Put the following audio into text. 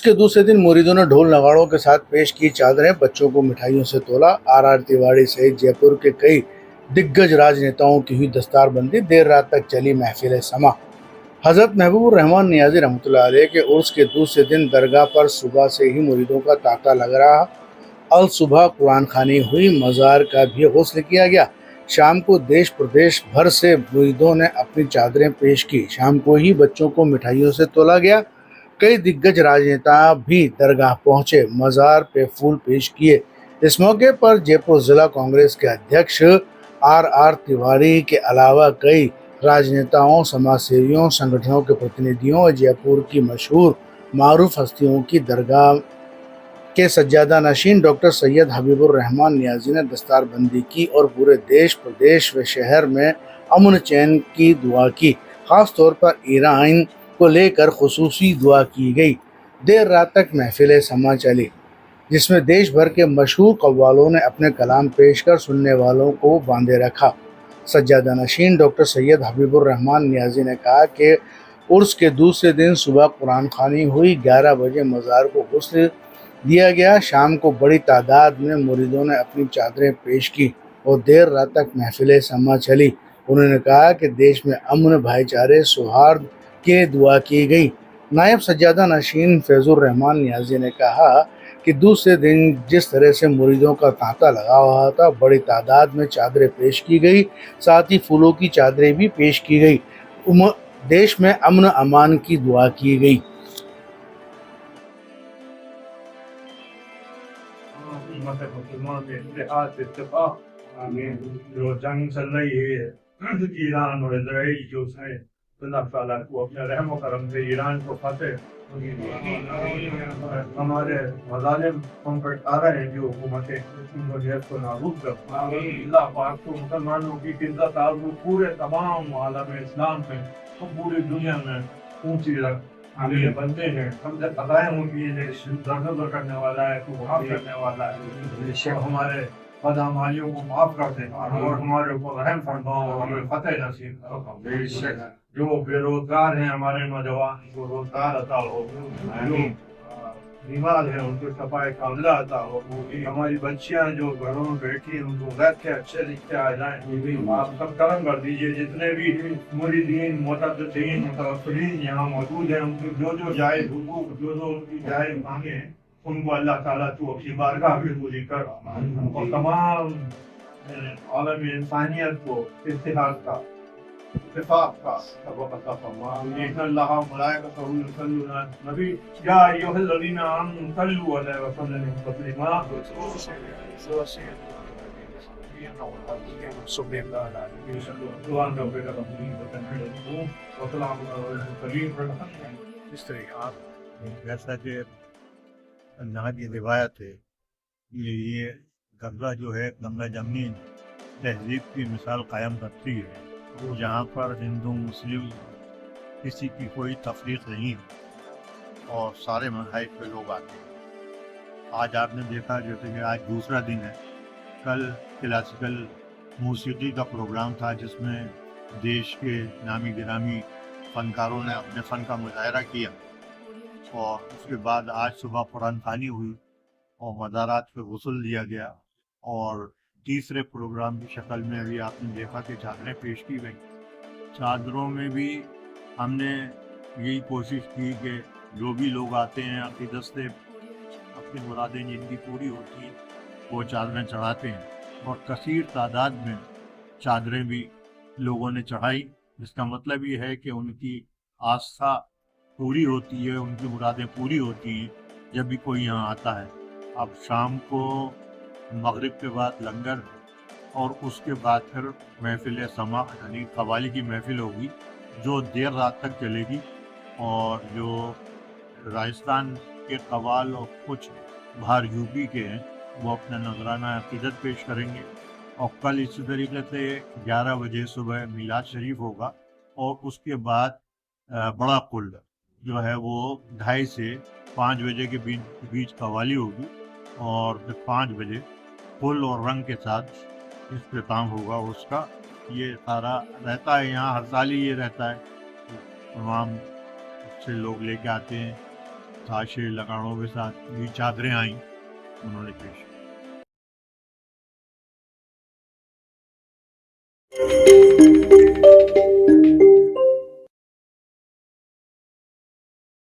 के दूसरे दिन मुरीदों ने ढोल नगाड़ों के साथ पेश की चादरें, बच्चों को मिठाइयों से तोला। आर तिवारी सहित जयपुर के कई दिग्गज राजनेताओं की हुई दस्तारबंदी। देर रात तक चली महफिल समा। हजरत महबूब रहमान नियाजी रहमतुल्लाह अलैह के उर्स के दूसरे दिन दरगाह पर सुबह से ही मुरीदों का तांता लग रहा। अल सुबह कुरान खानी हुई, मज़ार का भी गुस्ल किया गया। शाम को देश प्रदेश भर से मुरीदों ने अपनी चादरें पेश की। शाम को ही बच्चों को मिठाइयों से तोला गया। कई दिग्गज राजनेता भी दरगाह पहुंचे, मज़ार पे फूल पेश किए। इस मौके पर जयपुर जिला कांग्रेस के अध्यक्ष आर तिवारी के अलावा कई राजनेताओं, समाज सेवियों, संगठनों के प्रतिनिधियों और जयपुर की मशहूर मारूफ हस्तियों की दरगाह के सज्जादा नशीन डॉक्टर सैयद हबीबुर रहमान नियाजी ने दस्तारबंदी की और पूरे देश, प्रदेश व शहर में अमन चैन की दुआ की। खास तौर पर ईरान को लेकर खुसूसी दुआ की गई। देर रात तक महफिल समा चली, जिसमें देश भर के मशहूर कव्वालों ने अपने कलाम पेश कर सुनने वालों को बांधे रखा। सज्जादा नशीन डॉक्टर सैयद हबीबुर रहमान नियाजी ने कहा कि उर्स के दूसरे दिन सुबह कुरान खानी हुई, 11 बजे मज़ार को गुस्ल दिया गया। शाम को बड़ी तादाद में मुरीदों ने अपनी चादरें पेश की और देर रात तक महफिल समा चली। उन्होंने कहा कि देश में अमन, भाईचारे, सौहार्द के दुआ की गई। नायब सज्जादा नशीन फैजुर रहमान नियाजी ने कहा कि दूसरे दिन जिस तरह से मुरीदों का तांता लगा हुआ था, बड़ी तादाद में चादरें पेश की गई, साथ ही फूलों की चादरें भी पेश की गई। देश में अमन अमान की दुआ की गई। जो जंग चल रही है ईरान और इजराइल की, उसमें अल्लाह ताला को अपने रहम और करम से ईरान को फतेह, हमारे मज़ालिम हम पर आ रहे हैं जो हुकूमतें, उनको जो है उसको नाबूद कर। अल्लाह पाक को मुसलमानों की इज्जत आबरू पूरे तमाम आलम इस्लाम में और पूरी दुनिया में ऊंची रख। ये बंदे हैं, हमसे अदाएं होंगी, दर्द करने वाला है, तो माफ करने वाला है। हमारे बदअमालियों को माफ कर दे और हमारे ऊपर रहम फरमाओ और हमें फतेह नसीब करो। जो बेरोजगार हैं हमारे नौजवान को रोजगार अता हो, जो बीमार हैं उनको सफाई कामला अता हो, हमारी बच्चियां जो घरों में बैठी हैं उनको घर के अच्छे रिश्ते आ जाएं। आप सब करम कर दीजिए। जितने भी मुरीदीन, मुतअद्दिदीन, मुतवक्किलीन यहाँ मौजूद हैं, उनको जो जायज़ हुकूक, जो उनकी जायज़ मांगे, उनको अल्लाह ताला तू अपनी बारगाह में पूरी कर और तमाम आलम इंसानियत को इत्तेहाद का, इत्तेफाक का सबक अता फरमा। इन्नल्लाह व मलाइकतहु युसल्लूना अलन नबी या अय्युहल्लज़ीना आमनू सल्लू अलैहि व सल्लिमू तस्लीमा। इस तरह जैसा कि यहाँ की रिवायत है, ये गंगा जो है, गंगा जमनी तहजीब की मिसाल कायम करती है, जहाँ पर हिंदू मुस्लिम किसी की कोई तफरीक नहीं है और सारे मज़ाहिब के लोग आते हैं। आज आपने देखा जैसे कि आज दूसरा दिन है, कल क्लासिकल मौसीकी का प्रोग्राम था जिसमें देश के नामी गिरामी फनकारों ने अपने फ़न का मुजाहरा किया और उसके बाद आज सुबह कुरान खानी हुई और मज़ारात पे गुस्ल दिया गया। और तीसरे प्रोग्राम की शक्ल में भी आपने देखा कि चादरें पेश की गई। चादरों में भी हमने यही कोशिश की कि जो भी लोग आते हैं अक़ीदत से अपनी मुरादें जिनकी पूरी होती हैं वो चादरें चढ़ाते हैं और कसीर तादाद में चादरें भी लोगों ने चढ़ाई। इसका मतलब ये है कि उनकी आस्था पूरी होती है, उनकी मुरादें पूरी होती हैं जब भी कोई यहाँ आता है। अब शाम को मगरिब के बाद लंगर और उसके बाद फिर महफिल समा यानी कव्वाली की महफिल होगी जो देर रात तक चलेगी और जो राजस्थान के कव्वाल और कुछ बाहर यूपी के हैं वो अपना नजराना अक़ीदत पेश करेंगे। और कल इसी तरीके से 11 बजे सुबह मिलाद शरीफ होगा और उसके बाद बड़ा कुल जो है वो 2:30 से 5 बजे के बीच कव्वाली होगी और फिर 5 बजे फुल और रंग के साथ इख्तिताम होगा उसका। ये सारा रहता है यहाँ, हर साल ही ये रहता है। तमाम से लोग लेके आते हैं ताशे लगाड़ों के साथ ये चादरें आई उन्होंने पेश की।